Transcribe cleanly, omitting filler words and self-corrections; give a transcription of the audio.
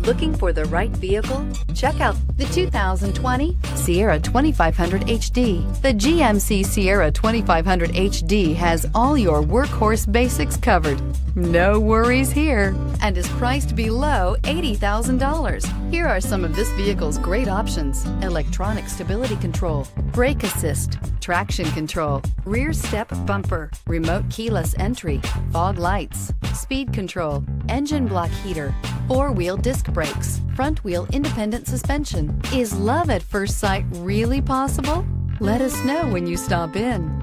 Looking for the right vehicle? Check out the 2020 Sierra 2500 HD. The GMC Sierra 2500 HD has all your workhorse basics covered. No worries here, and is priced below $80,000. Here are some of this vehicle's great options: electronic stability control, brake assist, traction control, rear step bumper, remote keyless entry, fog lights, speed control, engine block heater, four-wheel disc brakes, front-wheel independent suspension. Is love at first sight really possible? Let us know when you stop in.